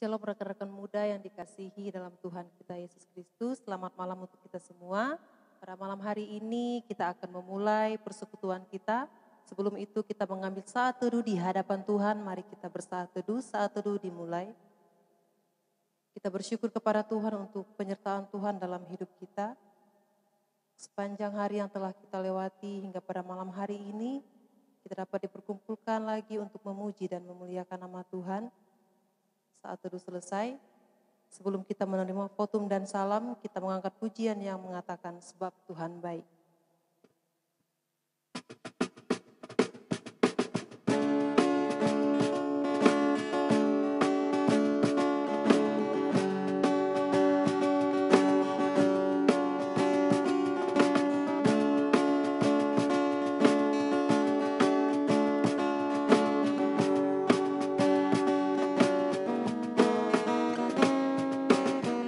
Shalom rekan-rekan muda yang dikasihi dalam Tuhan kita Yesus Kristus. Selamat malam untuk kita semua. Pada malam hari ini kita akan memulai persekutuan kita. Sebelum itu kita mengambil saat teduh di hadapan Tuhan. Mari kita bersaat teduh dimulai. Kita bersyukur kepada Tuhan untuk penyertaan Tuhan dalam hidup kita. Sepanjang hari yang telah kita lewati hingga pada malam hari ini, kita dapat diperkumpulkan lagi untuk memuji dan memuliakan nama Tuhan. Saat teduh selesai, sebelum kita menerima votum dan salam, kita mengangkat pujian yang mengatakan sebab Tuhan baik.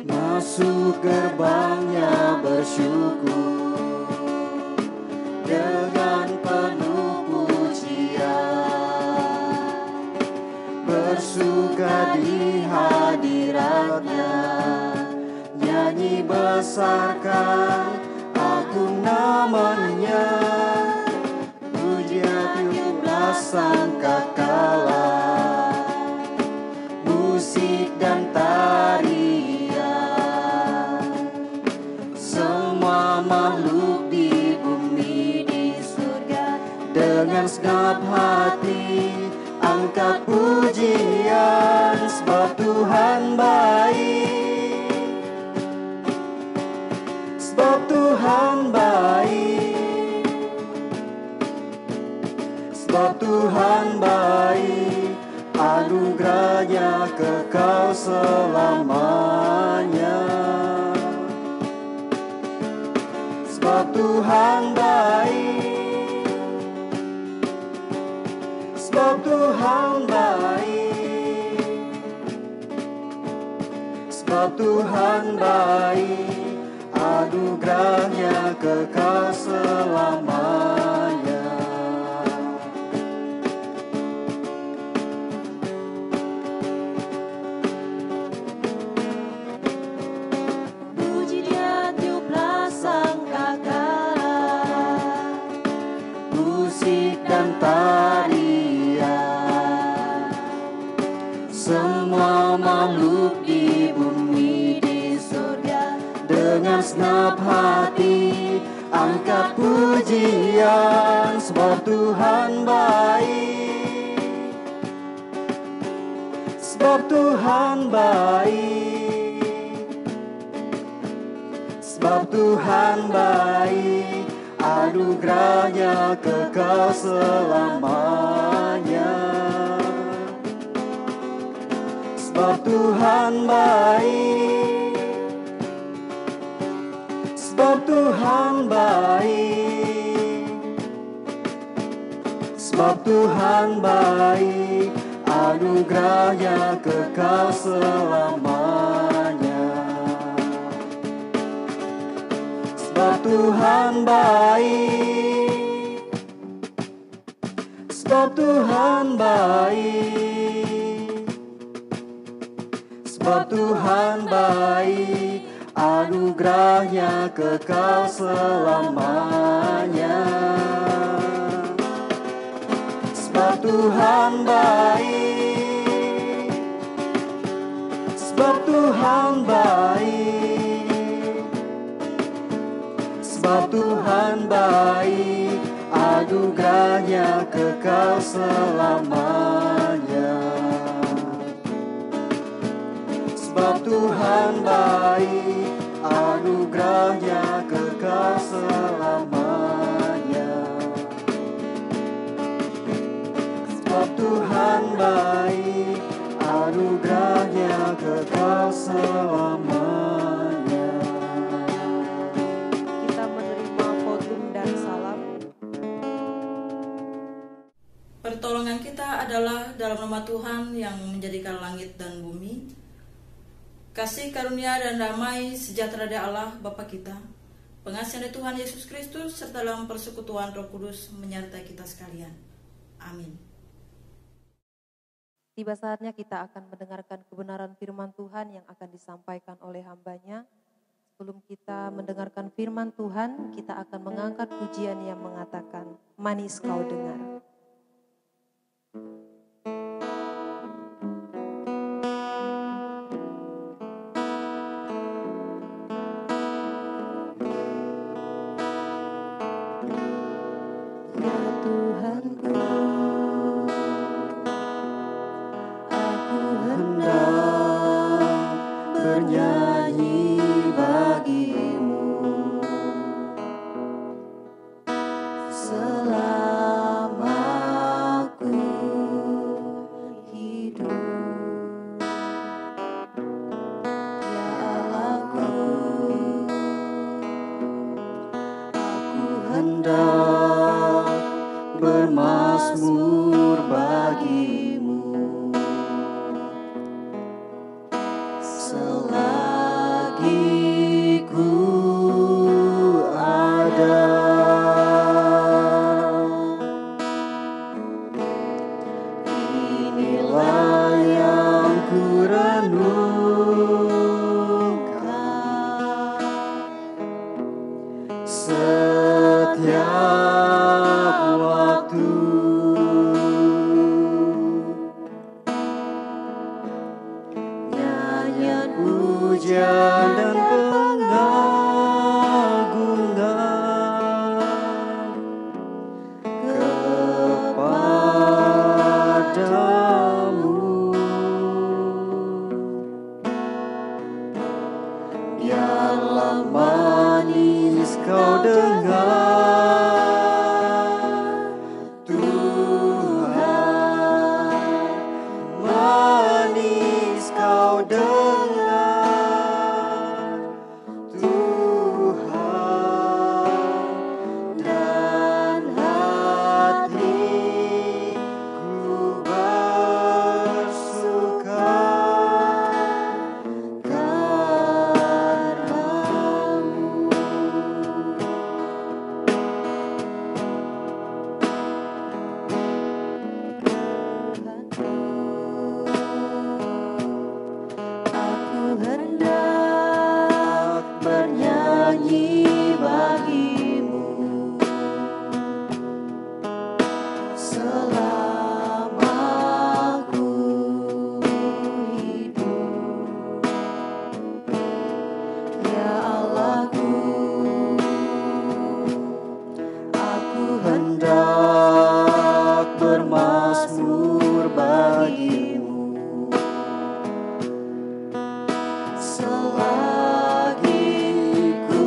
Masuk gerbangnya bersyukur dengan penuh pujian, bersuka di hadiratnya, nyanyi besarkan agung namanya, pujian tiuplah sangkakala, musik dan tarian. Makhluk di bumi di surga dengan segenap hati angkat pujian sebab Tuhan baik, sebab Tuhan baik, sebab Tuhan baik, anugerahnya kekal selamanya. Sebab Tuhan baik, sebab Tuhan baik, sebab Tuhan baik, anugerahnya kekal selamanya. Dan tarian, semua makhluk di bumi di surga dengan segenap hati angkat pujian sebab Tuhan baik, sebab Tuhan baik, sebab Tuhan baik, anugerahnya kekal selamanya. Sebab Tuhan baik, sebab Tuhan baik, sebab Tuhan baik, anugerahnya kekal selamanya. Sebab Tuhan baik, sebab Tuhan baik, sebab Tuhan baik, anugerahnya kekal selamanya. Sebab Tuhan baik, sebab Tuhan baik, sebab Tuhan baik, anugerahnya kekal selamanya. Sebab Tuhan baik, anugerahnya kekal selamanya. Sebab Tuhan baik, anugerahnya kekal selamanya. Pertolongan kita adalah dalam nama Tuhan yang menjadikan langit dan bumi. Kasih karunia dan damai sejahtera dari Allah Bapa kita, pengasihan dari Tuhan Yesus Kristus, serta dalam persekutuan Roh Kudus menyertai kita sekalian. Amin. Tiba saatnya kita akan mendengarkan kebenaran firman Tuhan yang akan disampaikan oleh hamba-Nya. Sebelum kita mendengarkan firman Tuhan, kita akan mengangkat pujian yang mengatakan, "Manis kau dengar." Ya Tuhanku, aku hendak bernyanyi bagimu selama aku hidup. Ya Allahku, aku hendak bermazmur bagimu selagi ku ada. Inilah yang ku renungkan setiap waktu. Nyanyian pujian dan pengagungan kepadamu. Biarlah manis kau dengar, Tuhan, manis kau dengar, Tuhan, dan hatiku bersuka karena-Mu. Aku hendak bernyanyi bagimu selama aku hidup. Ya Allahku, aku hendak bermazmur bagimu selagi ku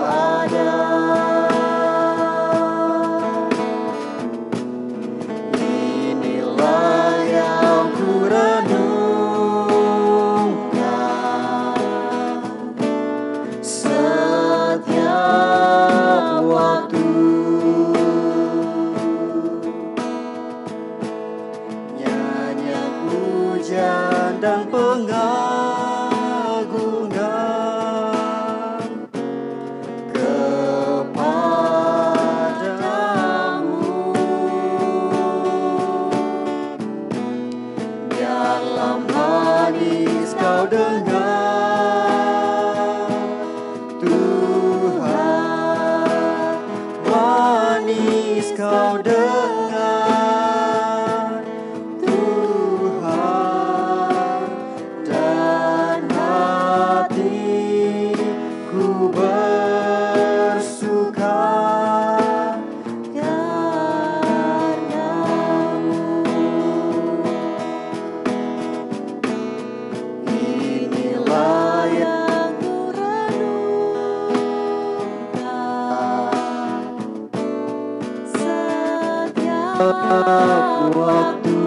ada. Inilah yang ku renungkan setiap waktu. Nyanyian pujian dan pengagungan kepadamu. Biarlah manis kau dengar, Tuhan, manis kau dengar, Tuhan, dan hatiku bersuka karena-Mu. Inilah yang ku renungkan setiap waktu.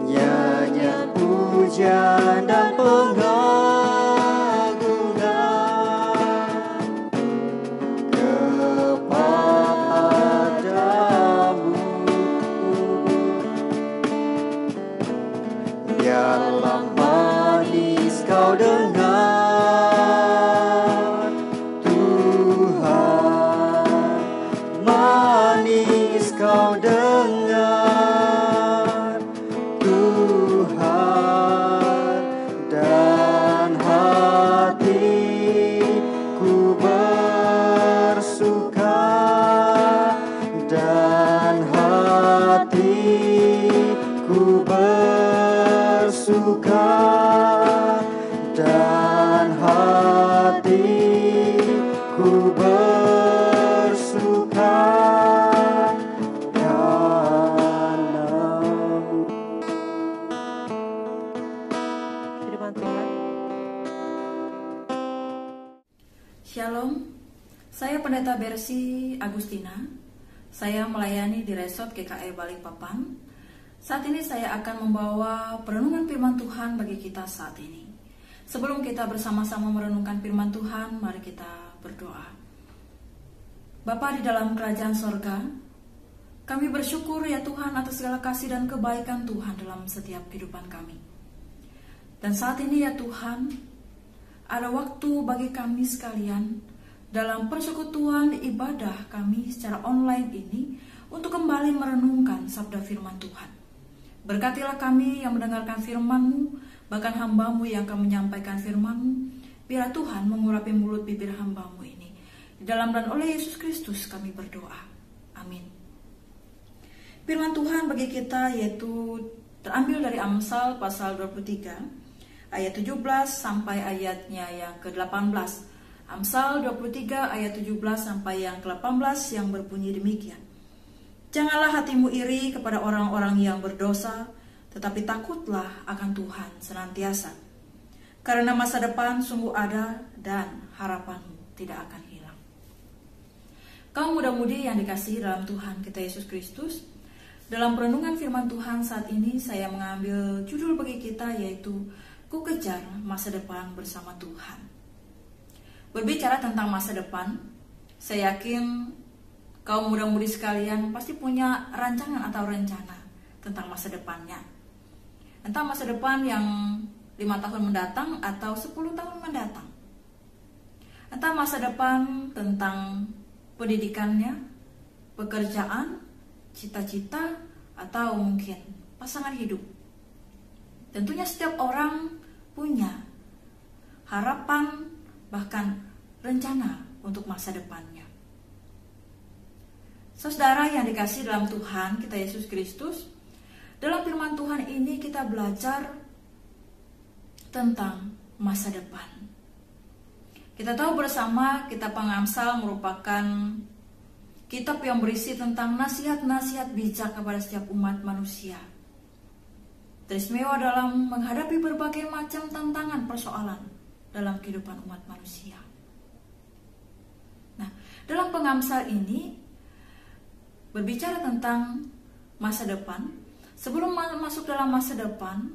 Nyanyian pujian dan pengagungan kepadamu. Biarlah manis kau dengar, Tuhan, manis Kau dengar Tuhan, dan hatiku bersuka, dan hatiku bersuka, dan hatiku bersuka kepadamu. Firman Tuhan. Shalom, saya Pendeta Bersi Agustina. Saya melayani di Resort GKI Balikpapan. Saat ini saya akan membawa perenungan firman Tuhan bagi kita saat ini. Sebelum kita bersama-sama merenungkan firman Tuhan, mari kita berdoa. Bapa di dalam kerajaan sorga, kami bersyukur ya Tuhan atas segala kasih dan kebaikan Tuhan dalam setiap kehidupan kami. Dan saat ini ya Tuhan, ada waktu bagi kami sekalian dalam persekutuan ibadah kami secara online ini untuk kembali merenungkan sabda firman Tuhan. Berkatilah kami yang mendengarkan firman-Mu, bahkan hamba-Mu yang akan menyampaikan firman-Mu. Biar Tuhan mengurapi mulut bibir hamba-Mu ini. Di dalam dan oleh Yesus Kristus kami berdoa. Amin. Firman Tuhan bagi kita yaitu terambil dari Amsal pasal 23 ayat 17 sampai ayatnya yang ke-18. Amsal 23 ayat 17 sampai yang ke-18 yang berbunyi demikian. Janganlah hatimu iri kepada orang-orang yang berdosa, tetapi takutlah akan Tuhan senantiasa. Karena masa depan sungguh ada dan harapanmu tidak akan hilang. Kaum muda-mudi yang dikasihi dalam Tuhan kita Yesus Kristus, dalam perenungan firman Tuhan saat ini saya mengambil judul bagi kita yaitu Ku kejar masa depan bersama Tuhan. Berbicara tentang masa depan, saya yakin kaum muda-mudi sekalian pasti punya rancangan atau rencana tentang masa depannya. Entah masa depan yang 5 tahun mendatang atau 10 tahun mendatang. Entah masa depan tentang pendidikannya, pekerjaan, cita-cita, atau mungkin pasangan hidup. Tentunya setiap orang punya harapan, bahkan rencana untuk masa depannya. Saudara yang dikasihi dalam Tuhan kita Yesus Kristus, dalam firman Tuhan ini kita belajar tentang masa depan. Kita tahu bersama kitab Pengamsal merupakan kitab yang berisi tentang nasihat-nasihat bijak kepada setiap umat manusia. Teristimewa dalam menghadapi berbagai macam tantangan persoalan dalam kehidupan umat manusia. Nah, dalam Pengamsal ini berbicara tentang masa depan. Sebelum masuk dalam masa depan,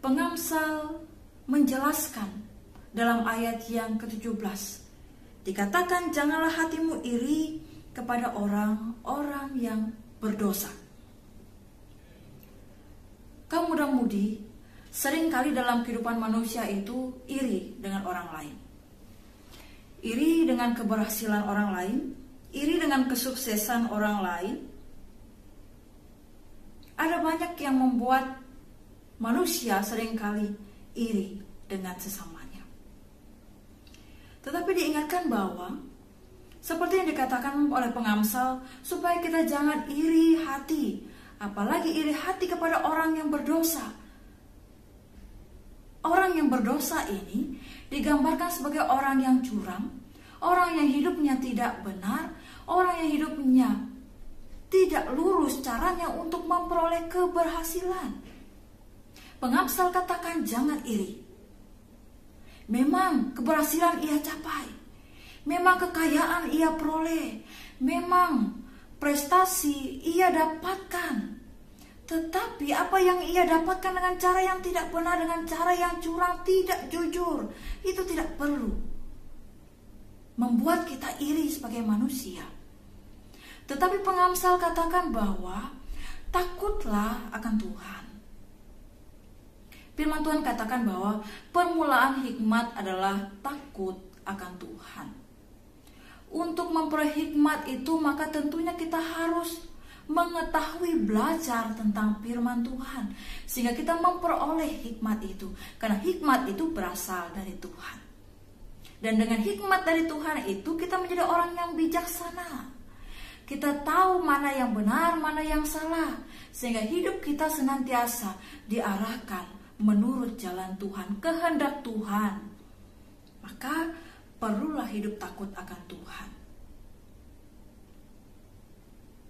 Pengamsal menjelaskan dalam ayat yang ke-17. Dikatakan janganlah hatimu iri kepada orang-orang yang berdosa. Kaum muda-mudi seringkali dalam kehidupan manusia itu iri dengan orang lain. Iri dengan keberhasilan orang lain, iri dengan kesuksesan orang lain. Ada banyak yang membuat manusia seringkali iri dengan sesamanya. Tetapi diingatkan bahwa seperti yang dikatakan oleh Pengamsal, supaya kita jangan iri hati, apalagi iri hati kepada orang yang berdosa. Orang yang berdosa ini digambarkan sebagai orang yang curang, orang yang hidupnya tidak benar, orang yang hidupnya tidak lurus caranya untuk memperoleh keberhasilan. Pengamsal katakan jangan iri. Memang keberhasilan ia capai, memang kekayaan ia peroleh, memang prestasi ia dapatkan. Tetapi apa yang ia dapatkan dengan cara yang tidak benar, dengan cara yang curang, tidak jujur, itu tidak perlu membuat kita iri sebagai manusia. Tetapi Pengamsal katakan bahwa takutlah akan Tuhan. Firman Tuhan katakan bahwa permulaan hikmat adalah takut akan Tuhan. Untuk memperoleh hikmat itu maka tentunya kita harus mengetahui, belajar tentang firman Tuhan, sehingga kita memperoleh hikmat itu. Karena hikmat itu berasal dari Tuhan. Dan dengan hikmat dari Tuhan itu kita menjadi orang yang bijaksana. Kita tahu mana yang benar, mana yang salah, sehingga hidup kita senantiasa diarahkan menurut jalan Tuhan, kehendak Tuhan. Maka perlulah hidup takut akan Tuhan.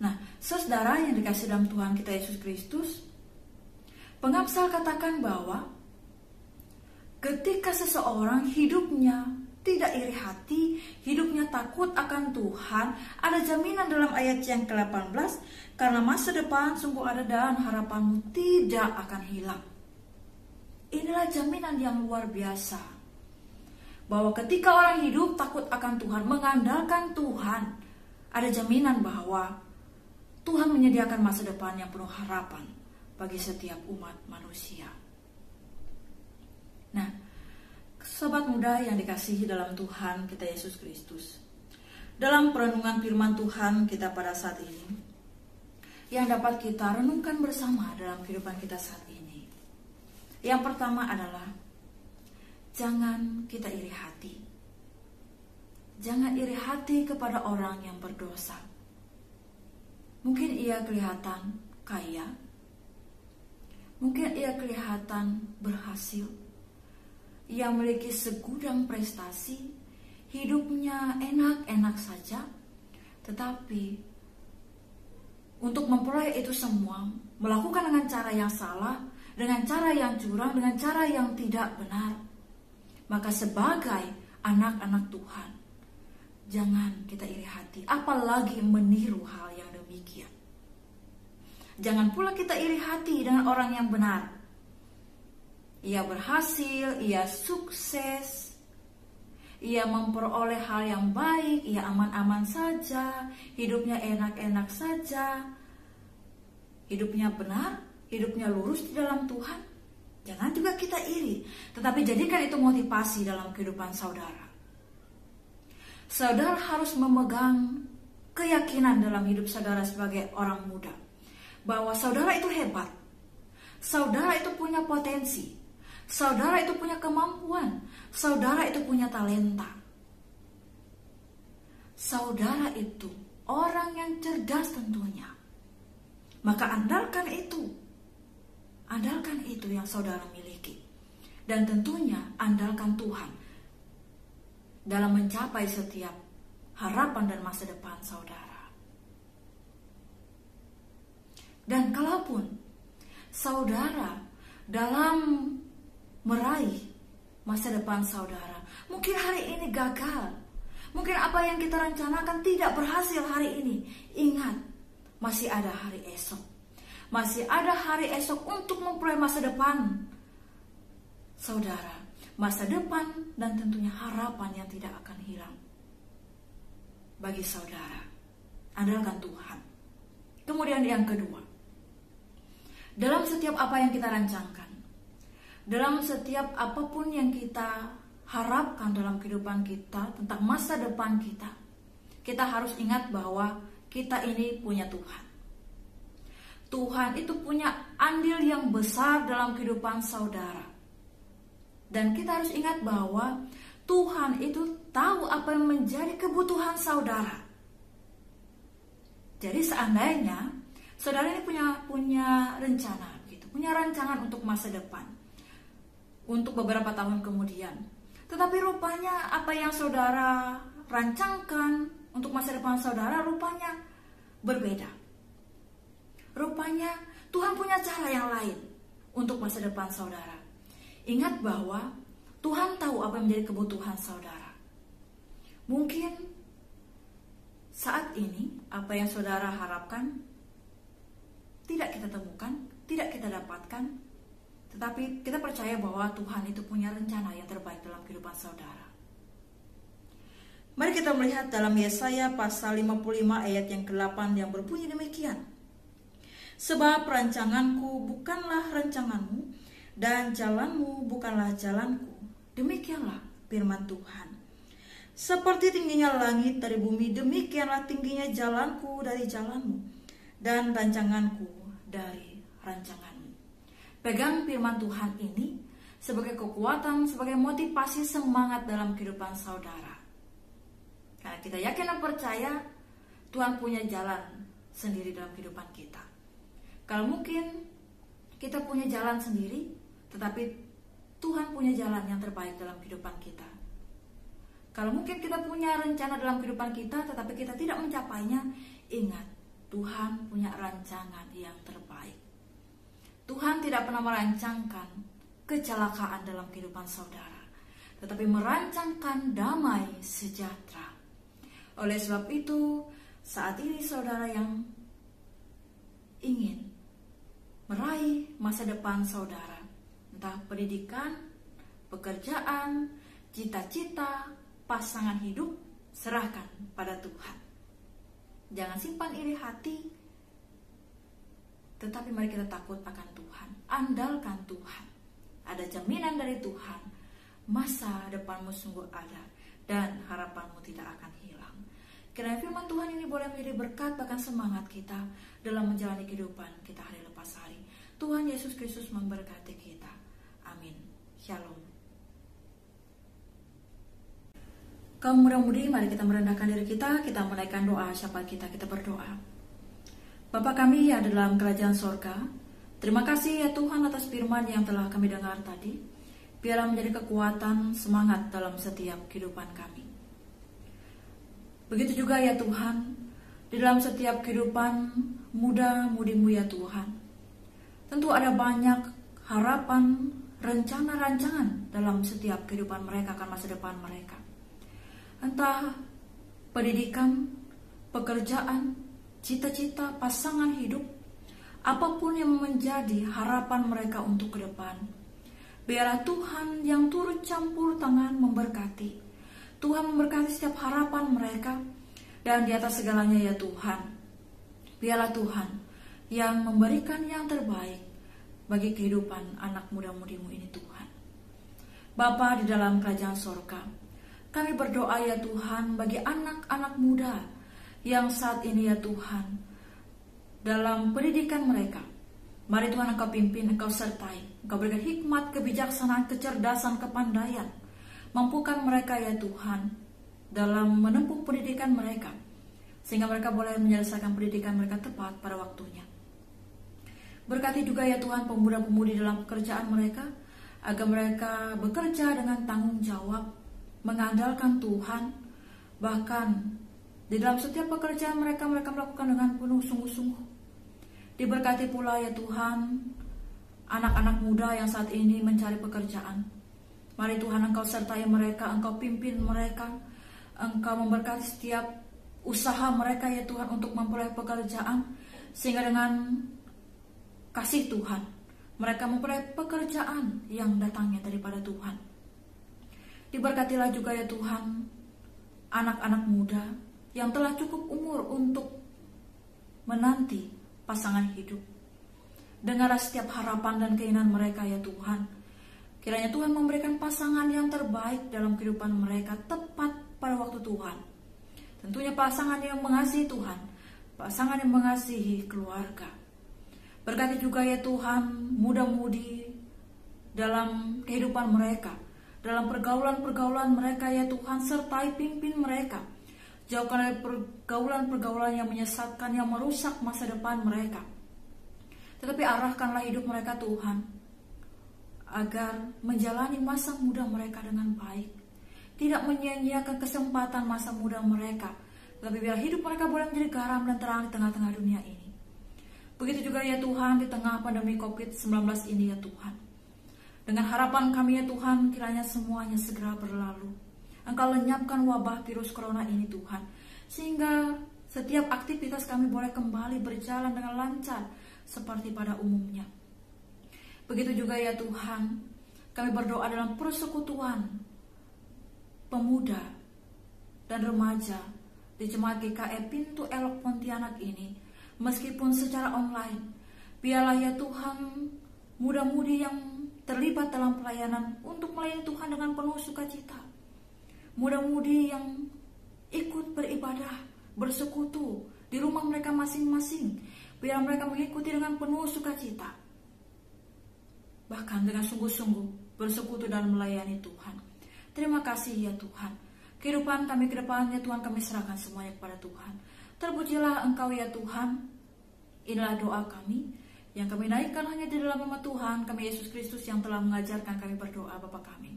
Nah, saudara yang dikasih dalam Tuhan kita Yesus Kristus, pengamsal katakan bahwa ketika seseorang hidupnya tidak iri hati, hidupnya takut akan Tuhan, ada jaminan dalam ayat yang ke-18, karena masa depan sungguh ada dan harapanmu tidak akan hilang. Inilah jaminan yang luar biasa, bahwa ketika orang hidup takut akan Tuhan, mengandalkan Tuhan, ada jaminan bahwa Tuhan menyediakan masa depan yang penuh harapan bagi setiap umat manusia. Nah, sobat muda yang dikasihi dalam Tuhan kita Yesus Kristus, dalam perenungan firman Tuhan kita pada saat ini, yang dapat kita renungkan bersama dalam kehidupan kita saat ini, yang pertama adalah jangan kita iri hati. Jangan iri hati kepada orang yang berdosa. Mungkin ia kelihatan kaya, mungkin ia kelihatan berhasil, ia memiliki segudang prestasi, hidupnya enak-enak saja, tetapi untuk memperoleh itu semua, melakukan dengan cara yang salah, dengan cara yang curang, dengan cara yang tidak benar. Maka sebagai anak-anak Tuhan, jangan kita iri hati, apalagi meniru hal yang demikian. Jangan pula kita iri hati dengan orang yang benar. Ia berhasil, ia sukses, ia memperoleh hal yang baik, ia aman-aman saja, hidupnya enak-enak saja, hidupnya benar, hidupnya lurus di dalam Tuhan. Jangan juga kita iri, tetapi jadikan itu motivasi dalam kehidupan saudara. Saudara harus memegang keyakinan dalam hidup saudara sebagai orang muda, bahwa saudara itu hebat, saudara itu punya potensi, saudara itu punya kemampuan, saudara itu punya talenta. Saudara itu orang yang cerdas tentunya. Maka andalkan itu yang saudara miliki. Dan tentunya andalkan Tuhan dalam mencapai setiap harapan dan masa depan saudara. Dan kalaupun saudara dalam meraih masa depan saudara, mungkin hari ini gagal, mungkin apa yang kita rencanakan tidak berhasil hari ini, ingat, masih ada hari esok. Masih ada hari esok untuk memperoleh masa depan saudara, masa depan dan tentunya harapan yang tidak akan hilang bagi saudara. Andalkan Tuhan. Kemudian yang kedua, dalam setiap apa yang kita rancangkan, dalam setiap apapun yang kita harapkan dalam kehidupan kita, tentang masa depan kita harus ingat bahwa kita ini punya Tuhan. Tuhan itu punya andil yang besar dalam kehidupan saudara. Dan kita harus ingat bahwa Tuhan itu tahu apa yang menjadi kebutuhan saudara. Jadi seandainya saudara ini punya rencana, gitu, punya rancangan untuk masa depan, untuk beberapa tahun kemudian. Tetapi rupanya apa yang saudara rancangkan untuk masa depan saudara rupanya berbeda. Rupanya Tuhan punya cara yang lain untuk masa depan saudara. Ingat bahwa Tuhan tahu apa yang menjadi kebutuhan saudara. Mungkin saat ini apa yang saudara harapkan tidak kita temukan, tidak kita dapatkan, tetapi kita percaya bahwa Tuhan itu punya rencana yang terbaik dalam kehidupan saudara. Mari kita melihat dalam Yesaya pasal 55 ayat yang ke-8 yang berbunyi demikian. Sebab rancanganku bukanlah rancanganmu, dan jalanmu bukanlah jalanku. Demikianlah firman Tuhan. Seperti tingginya langit dari bumi, demikianlah tingginya jalanku dari jalanmu, dan rancanganku dari rancanganmu. Pegang firman Tuhan ini sebagai kekuatan, sebagai motivasi semangat dalam kehidupan saudara. Karena kita yakin dan percaya Tuhan punya jalan sendiri dalam kehidupan kita. Kalau mungkin kita punya jalan sendiri, tetapi Tuhan punya jalan yang terbaik dalam kehidupan kita. Kalau mungkin kita punya rencana dalam kehidupan kita, tetapi kita tidak mencapainya, ingat, Tuhan punya rancangan yang terbaik. Tuhan tidak pernah merancangkan kecelakaan dalam kehidupan saudara, tetapi merancangkan damai sejahtera. Oleh sebab itu, saat ini saudara yang ingin meraih masa depan saudara, entah pendidikan, pekerjaan, cita-cita, pasangan hidup, serahkan pada Tuhan. Jangan simpan iri hati, tetapi mari kita takut akan Tuhan. Andalkan Tuhan. Ada jaminan dari Tuhan. Masa depanmu sungguh ada dan harapanmu tidak akan hilang. Kiranya firman Tuhan ini boleh menjadi berkat bahkan semangat kita dalam menjalani kehidupan kita hari lepas hari. Tuhan Yesus Kristus memberkati kita. Amin. Shalom. Kaum muda-mudi, mari kita merendahkan diri kita menaikkan doa syafaat kita berdoa. Bapa kami yang ada dalam kerajaan sorga, terima kasih ya Tuhan atas firman yang telah kami dengar tadi. Biarlah menjadi kekuatan, semangat dalam setiap kehidupan kami. Begitu juga ya Tuhan, di dalam setiap kehidupan muda-mudimu ya Tuhan. Tentu ada banyak harapan, rencana-rancangan dalam setiap kehidupan mereka akan masa depan mereka. Entah pendidikan, pekerjaan, cita-cita, pasangan hidup, apapun yang menjadi harapan mereka untuk ke depan. Biarlah Tuhan yang turut campur tangan memberkati. Tuhan memberkati setiap harapan mereka. Dan di atas segalanya ya Tuhan, biarlah Tuhan yang memberikan yang terbaik bagi kehidupan anak muda-mudimu ini Tuhan. Bapa di dalam kerajaan sorga, kami berdoa ya Tuhan bagi anak-anak muda yang saat ini ya Tuhan dalam pendidikan mereka. Mari Tuhan Engkau pimpin, Engkau sertai, Engkau berikan hikmat, kebijaksanaan, kecerdasan, kepandaian. Mampukan mereka ya Tuhan dalam menempuh pendidikan mereka, sehingga mereka boleh menyelesaikan pendidikan mereka tepat pada waktunya. Berkati juga ya Tuhan pemuda-pemudi dalam pekerjaan mereka, agar mereka bekerja dengan tanggung jawab, mengandalkan Tuhan, bahkan di dalam setiap pekerjaan mereka melakukan dengan penuh sungguh-sungguh. Diberkati pula ya Tuhan anak-anak muda yang saat ini mencari pekerjaan. Mari Tuhan Engkau sertai mereka, Engkau pimpin mereka, Engkau memberkati setiap usaha mereka ya Tuhan untuk memperoleh pekerjaan, sehingga dengan kasih Tuhan mereka memperoleh pekerjaan yang datangnya daripada Tuhan. Diberkatilah juga ya Tuhan anak-anak muda yang telah cukup umur untuk menanti pasangan hidup. Dengarlah setiap harapan dan keinginan mereka ya Tuhan. Kiranya Tuhan memberikan pasangan yang terbaik dalam kehidupan mereka tepat pada waktu Tuhan. Tentunya pasangan yang mengasihi Tuhan, pasangan yang mengasihi keluarga. Berkati juga ya Tuhan muda-mudi dalam kehidupan mereka, dalam pergaulan-pergaulan mereka ya Tuhan, sertai pimpin mereka. Jauhkan dari pergaulan-pergaulan yang menyesatkan, yang merusak masa depan mereka. Tetapi arahkanlah hidup mereka Tuhan, agar menjalani masa muda mereka dengan baik. Tidak menyia-nyiakan kesempatan masa muda mereka, tetapi biar hidup mereka boleh menjadi garam dan terang di tengah-tengah dunia ini. Begitu juga ya Tuhan di tengah pandemi COVID-19 ini ya Tuhan. Dengan harapan kami ya Tuhan, kiranya semuanya segera berlalu. Engkau lenyapkan wabah virus corona ini Tuhan, sehingga setiap aktivitas kami boleh kembali berjalan dengan lancar seperti pada umumnya. Begitu juga ya Tuhan, kami berdoa dalam persekutuan pemuda dan remaja di Jemaat GKE Pintu Elok Pontianak ini, meskipun secara online. Biarlah ya Tuhan muda-mudi yang terlibat dalam pelayanan untuk melayani Tuhan dengan penuh sukacita. Muda-mudi yang ikut beribadah, bersekutu di rumah mereka masing-masing. Biar mereka mengikuti dengan penuh sukacita, bahkan dengan sungguh-sungguh bersekutu dan melayani Tuhan. Terima kasih ya Tuhan. Kehidupan kami ke depannya Tuhan, kami serahkan semuanya kepada Tuhan. Terpujilah Engkau ya Tuhan. Inilah doa kami yang kami naikkan hanya di dalam nama Tuhan kami Yesus Kristus yang telah mengajarkan kami berdoa. Bapa kami,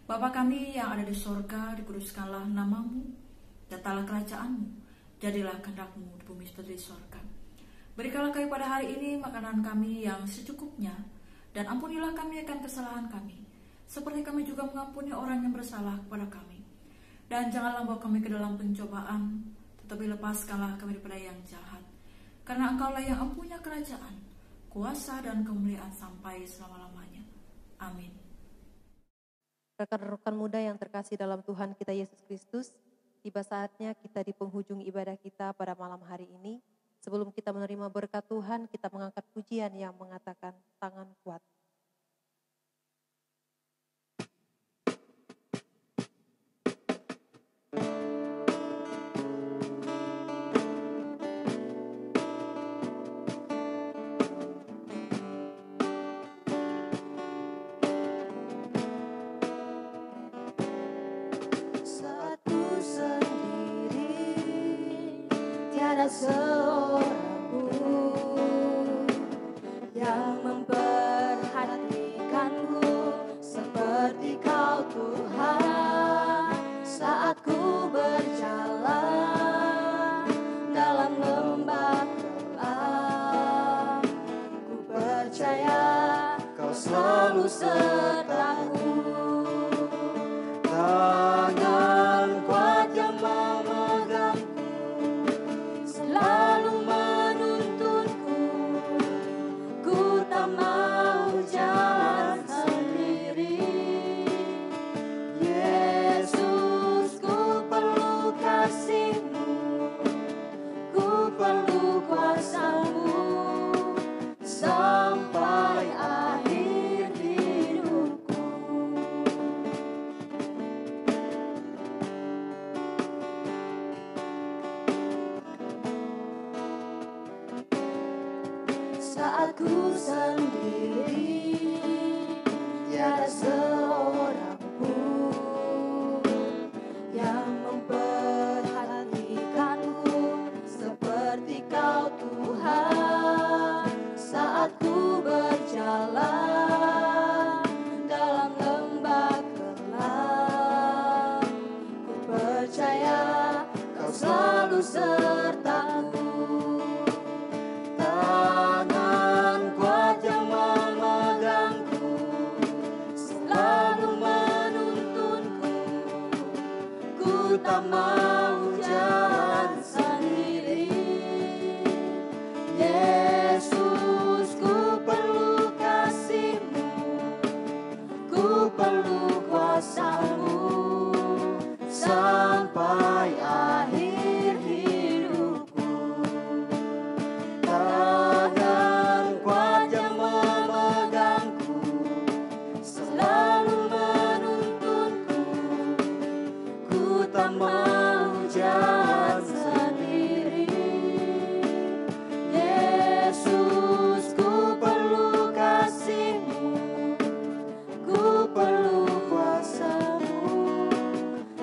Bapa kami yang ada di sorga, dikuduskanlah namamu, datanglah kerajaanmu, jadilah kehendak-Mu di bumi seperti di sorga. Berikanlah kami pada hari ini makanan kami yang secukupnya, dan ampunilah kami akan kesalahan kami, seperti kami juga mengampuni orang yang bersalah kepada kami. Dan janganlah bawa kami ke dalam pencobaan, tetapi lepaskanlah kami daripada yang jahat. Karena Engkaulah yang mempunyai kerajaan, kuasa dan kemuliaan sampai selama-lamanya. Amin. Rekan-rekan muda yang terkasih dalam Tuhan kita Yesus Kristus, tiba saatnya kita di penghujung ibadah kita pada malam hari ini. Sebelum kita menerima berkat Tuhan, kita mengangkat pujian yang mengatakan tangan kuat. Satu sendiri, tiada seorang pun yang memperhatikanku seperti Kau Tuhan. Saat ku berjalan dalam lembah gelap, ku percaya Kau selalu sertaku. Tangan kuat yang memegangku, selalu menuntunku. Ku tak mau jalan sendiri. Yesus, ku perlu kasih-Mu, ku perlu kuasa-Mu sampai akhir hidupku. Saat ku sendiri, tiada seorang pun yang memperhatikanku seperti Kau Tuhan. Saat ku berjalan dalam lembah gelap, ku percaya Kau selalu sertaku. Tangan kuat yang memegangku, selalu menuntunku. Ku tak mau jalan sendiri. Yesus, ku perlu kasih-Mu, ku perlu kuasa-Mu sampai akhir hidupku. Tangan kuat yang memegangku, selalu menuntunku. Ku tak mau jalan sendiri. Yesus, ku perlu kasih-Mu, ku perlu kuasa-Mu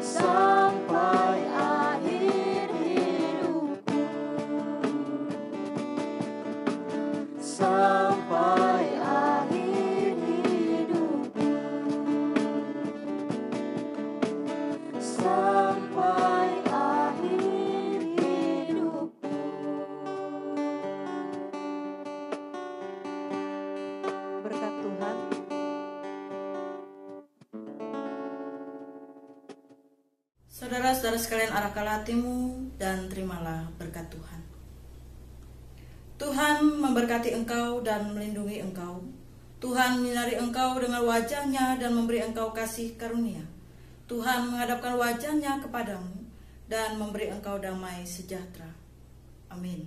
sampai akhir hidupku. Sampai akhir hidupku. Sampai akhir hidupku. Berkat Tuhan. Saudara-saudara sekalian, arahkanlah hatimu dan terimalah berkat Tuhan. Tuhan memberkati engkau dan melindungi engkau. Tuhan menyinari engkau dengan wajah-Nya dan memberi engkau kasih karunia. Tuhan menghadapkan wajah-Nya kepadamu dan memberi engkau damai sejahtera. Amin.